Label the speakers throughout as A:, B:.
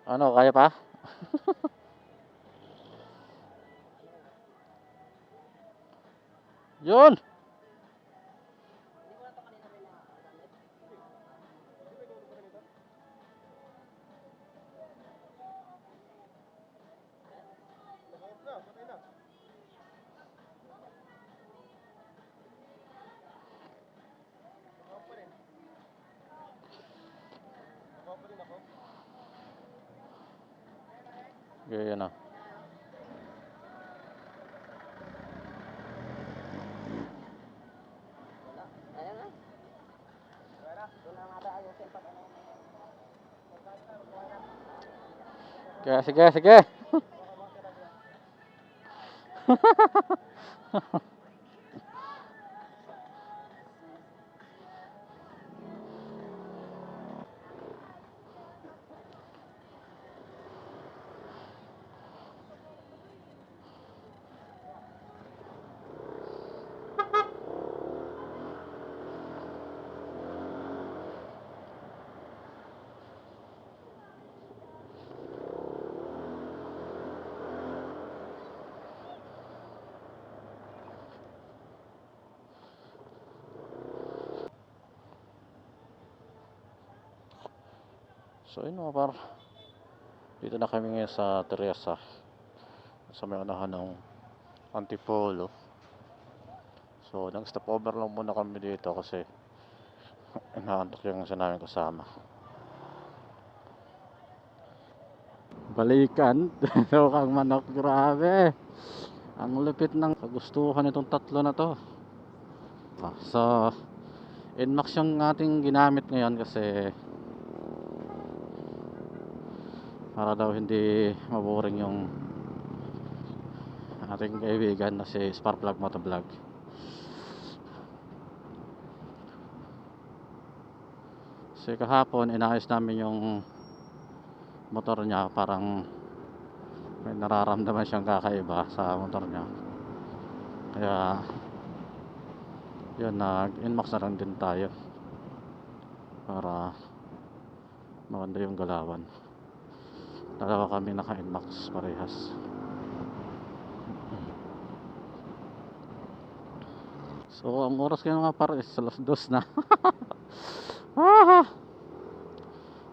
A: Ano, kaya pa? Yun! Yun na. Sige, sige, sige. So yun mga par, dito na kami ngayon sa Teresa, sa may unahan ng Antipolo. So nag stop over lang muna kami dito kasi inaantok yung isa namin kasama. Balikan. So kang manok, grabe. Ang lupit ng kagustuhan itong tatlo na to. So Nmax yung ating ginamit ngayon kasi para daw hindi maboring yung ating kaibigan na si Sparkplug Motovlog. Kasi kahapon inayos namin yung motor niya, parang may nararamdaman siyang kakaiba sa motor niya. Kaya yun, nag-Nmax na lang din tayo para maganda yung galawan. Dalawa kami naka-Nmax parehas. So ang oras ngayon nga par is alas 2 na.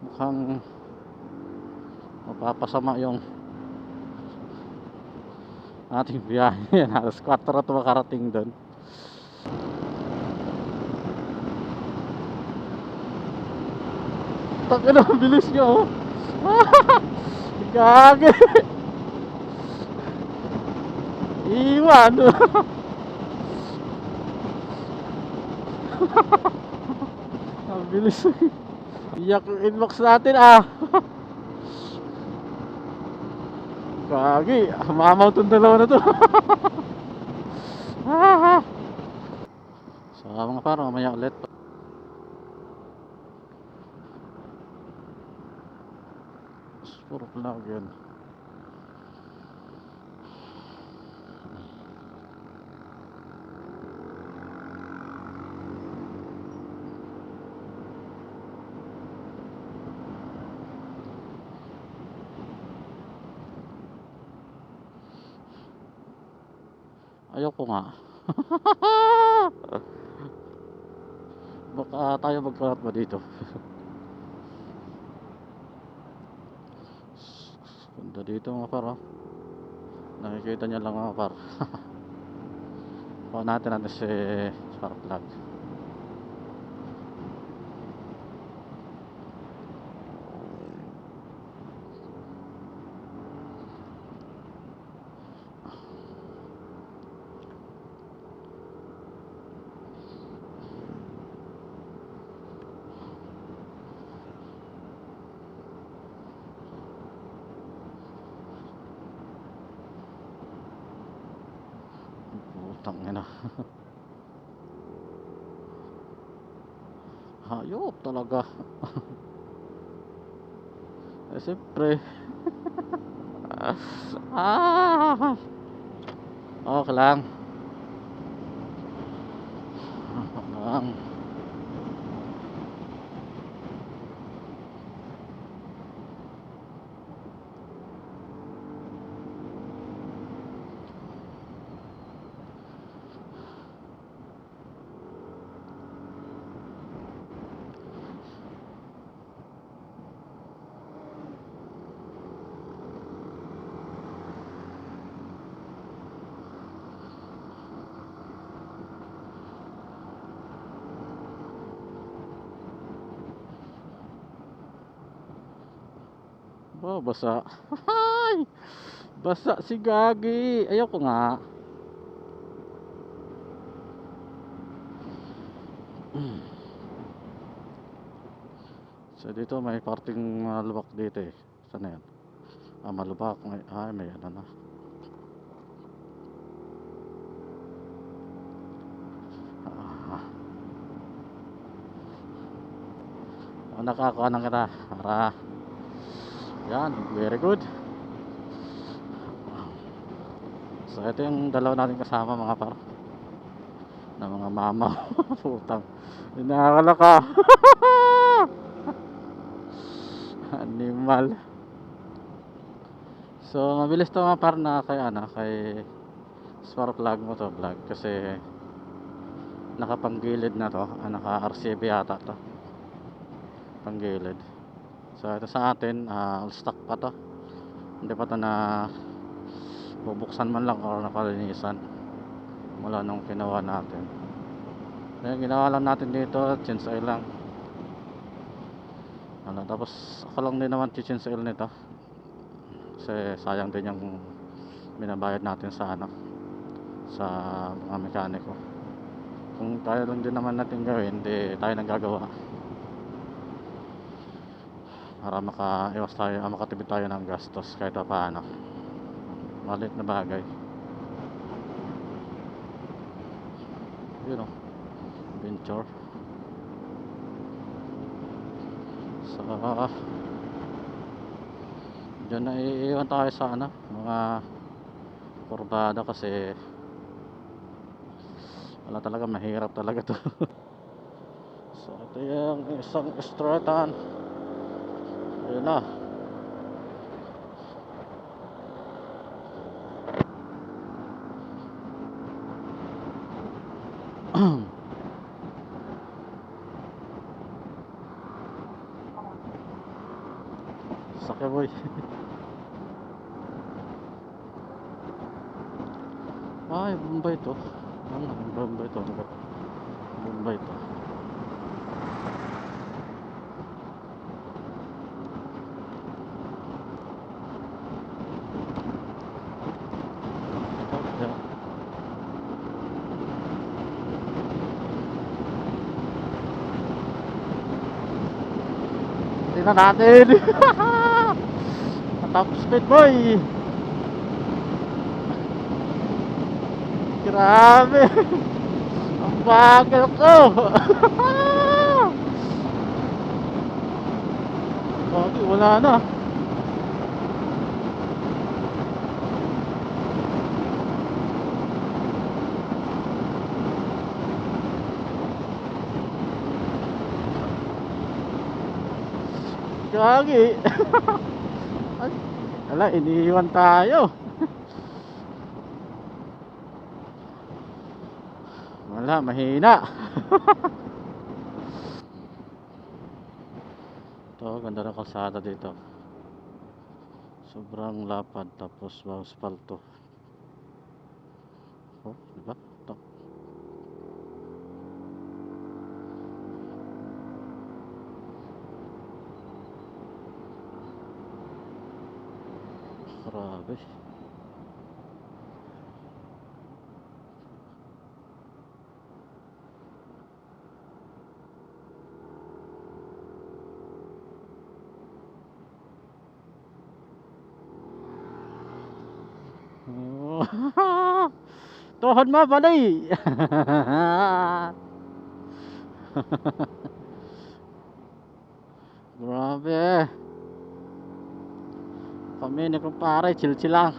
A: Mukhang mapapasama yung ating biyahe. Alas 4 ito makarating doon. Takina, bilis niya oh. Gagi. Iwan. Ang bilis. Iyak yung Nmax natin ah. Gagi, mamaw tong dalawa na to. So mga par, mamaya ulit. Puro vlog yun. Ayoko nga. Baka tayo magkalat ba dito? Ganda dito mga par oh. Nakikita niya lang mga par. Kuha natin natin si Sparkplug. Putang ina. Hayop talaga. Eh siyempre. Okay lang. Okay lang. Oh, basa. Ay! Basa si Gagi. Ayoko nga. So dito may parting malubak dito eh. Saan na yan? Ah, malubak. May ano na. Ah, nakakuha na kita. Para. Yan, very good. So ito yung dalawa natin kasama mga par. Na mga mama. Putang. Inakala ka. Animal. So mabilis to mga par na kay ano, kay spark plug mo to vlog kasi nakapanggilid na to, naka RCB yata to. Panggilid. So ito sa atin, all stock pa to. Hindi pa to na bubuksan man lang or nakalinisan mula nung ginawa natin. Kaya ginawa lang natin dito, change oil lang. Ano, tapos ako lang din naman change oil nito. Kasi sayang din yung binabayad natin sa ano, sa mga mekaniko. Kung tayo lang din naman natin gawin, hindi tayo nang gagawa. Para makaiwas tayo, makatipid tayo ng gastos kahit pa paano. Maliit na bagay. Yun o, venture. So dyan na iiwan tayo sa ano, mga kurbada kasi wala talaga, mahirap talaga to. So ito yung isang stratan. Ayun na. Sakya boy. Ay, Bombay to. Ano, Bombay to. Bombay to. Tingnan natin. Top speed boy. Grabe. Ang bagal ko. Bakit wala na. Gagi. Wala, iniiwan tayo. Wala, mahina. Ito, ganda ng kalsada dito. Sobrang lapad tapos asfalto. Oh, diba? Ito. Grabe. Tuhod mo balay. Grabe. Kami ni kumpare, chill-chill lang.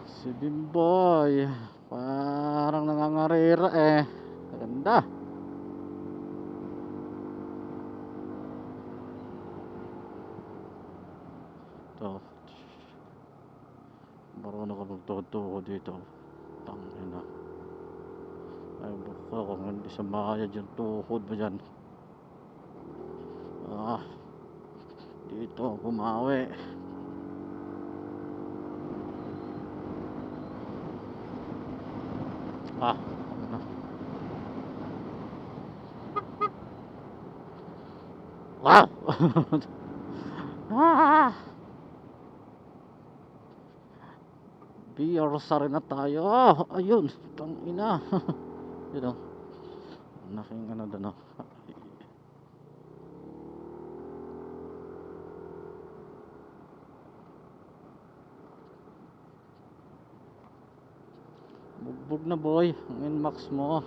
A: Si Bimboy, parang nangangarira eh. Ganda. To. Marunong ka magtuhod-tuhod dito. Tangina. Ay, baka kung hindi sa bayad yung tuhod mo dyan. Ah, dito, bumawi. Ah, ano. Wow! Ah! Rosaryo na tayo. Ayun, tang ina. Yun o. Naking ano doon o. Bugbog na boy, ang Nmax mo.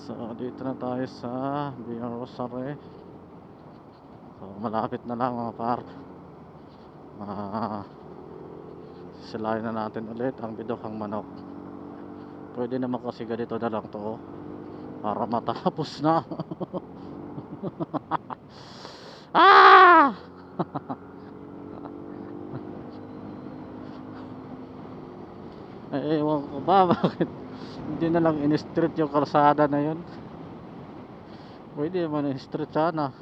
A: So dito na tayo sa Rosaryo. So malapit na lang mga par. Sisilayan na natin ulit ang bidokang manok. Pwede naman kasi ganito na lang to para matapos na. Ah! Ewan ko ba bakit hindi na lang in-street yung kalsada na yun. Pwede naman in-street sana.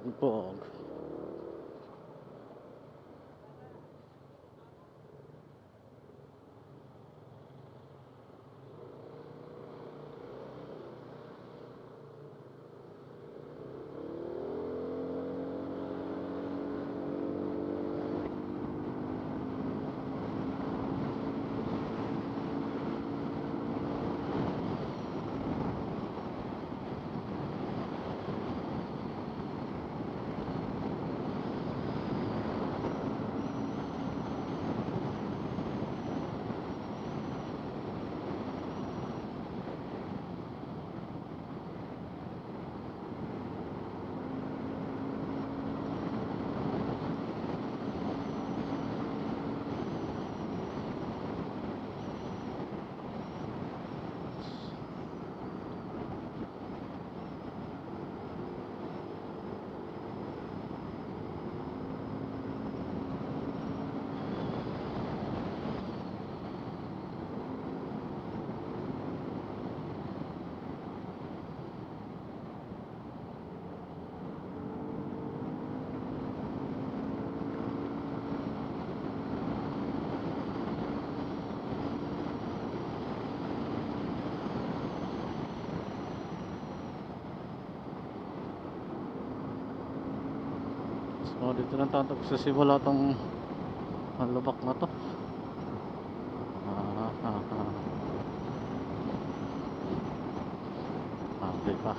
A: Bugbog. So dito na tayo magsisimula tong lubak na to. Okay pa.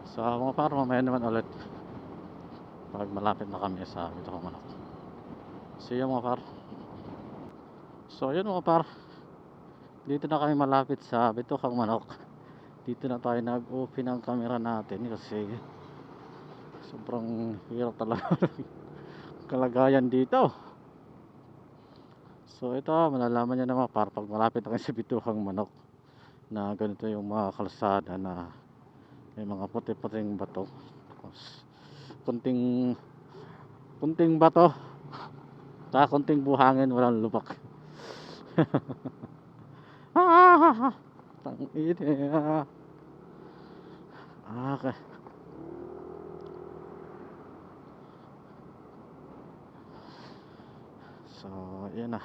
A: So mga par, mamaya naman ulit pag malapit na kami sa Bituhang Manok. See you mga par. So yun mga par, dito na kami malapit sa Bituhang Manok. Dito na tayo nag-open ng camera natin kasi sobrang hirap talaga kalagayan dito. So ito, malalaman nyo naman par pag malapit na kayo sa Bituhang Manok na ganito yung mga kalsada na may mga puti-puting bato, tapos kunting bato, saka kunting buhangin, walang lubak. Tang ina. Okay. So, yan na.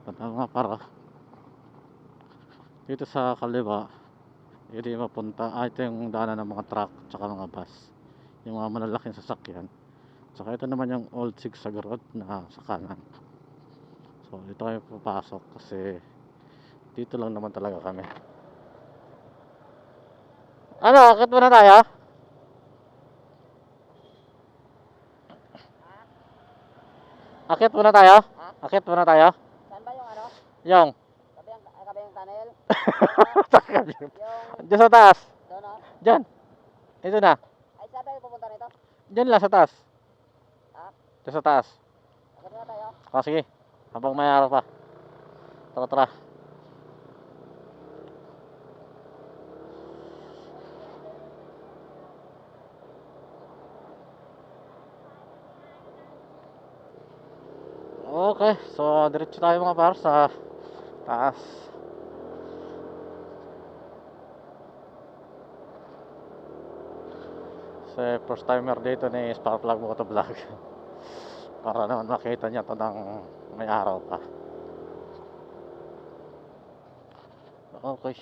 A: Tama para. Dito sa kaliwa, ito yung mapunta. Ito yung daanan ng mga truck tsaka mga bus. Yung mga malalaking sasakyan. Tsaka ito naman yung old zigzag road na sa kanan. So, dito kayo papasok kasi dito lang naman talaga kami. Ano, akit muna tayo? Akit muna tayo? Akit muna tayo?
B: Saan ba yung ano?
A: Yung.
B: Kabi yung tunnel?
A: Diyan sa taas.
B: Doon no?
A: Diyan. Ito na.
B: Ay, saan tayo pupunta nito?
A: Diyan lang sa taas.
B: Ha?
A: Diyan sa taas.
B: Akit na tayo?
A: Sige. Habang may araw pa. Tara, tara. Okay, so diretso tayo mga par sa taas. Kasi first timer dito ni Sparkplug Motovlog. Para naman makita niya to ng may araw pa. Okay.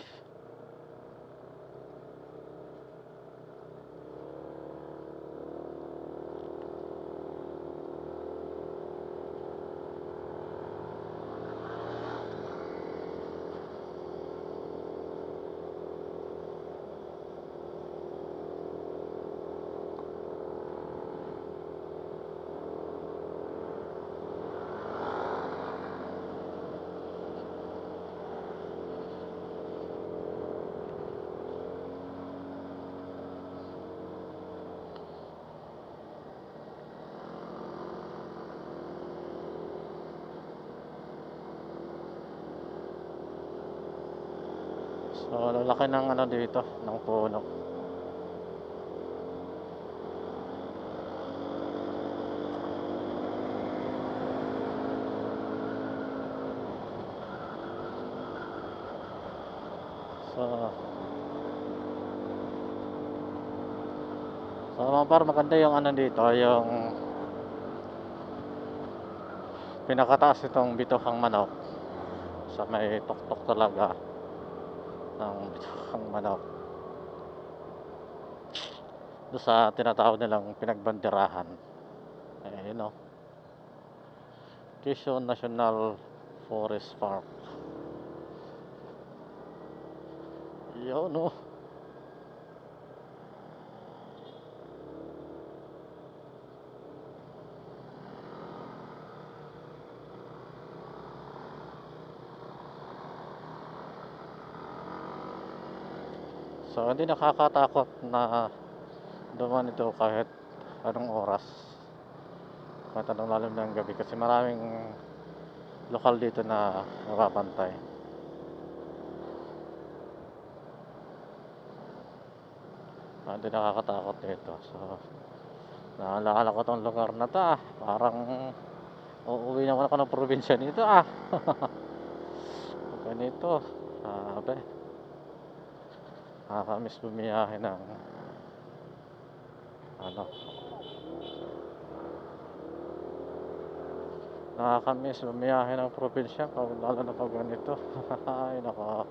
A: So lalaki ng ano dito, ng puno. So mga par, maganda yung ano dito, yung pinakataas itong Bituhang Manok. Sa may tuktok talaga ng Bituhang Manok. Doon sa tinatawag nilang pinagbanderahan. Ayun o. Quezon National Forest Park. Yun o. So hindi nakakatakot na dumaan ito kahit anong oras, kahit anong lalim ng gabi, kasi maraming lokal dito na nakabantay. Hindi nakakatakot dito. So naalala ko tong lugar na to, parang uuwi naman ako ng probinsya nito ganito, sabi nakakamiss bumiyahe ng ano, nakakamiss bumiyahe ng probinsya pag lalo na pag ganito. Ay nako,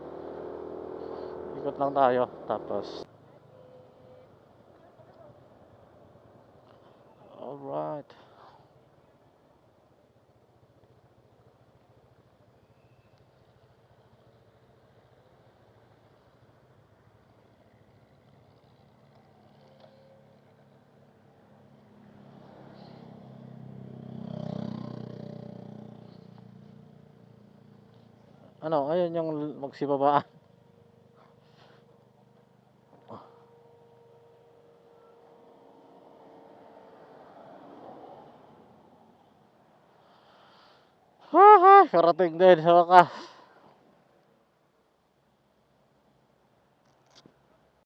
A: ikot lang tayo tapos alright. Ano, ayun yung magsibabaan. Haha, karating din sa wakas.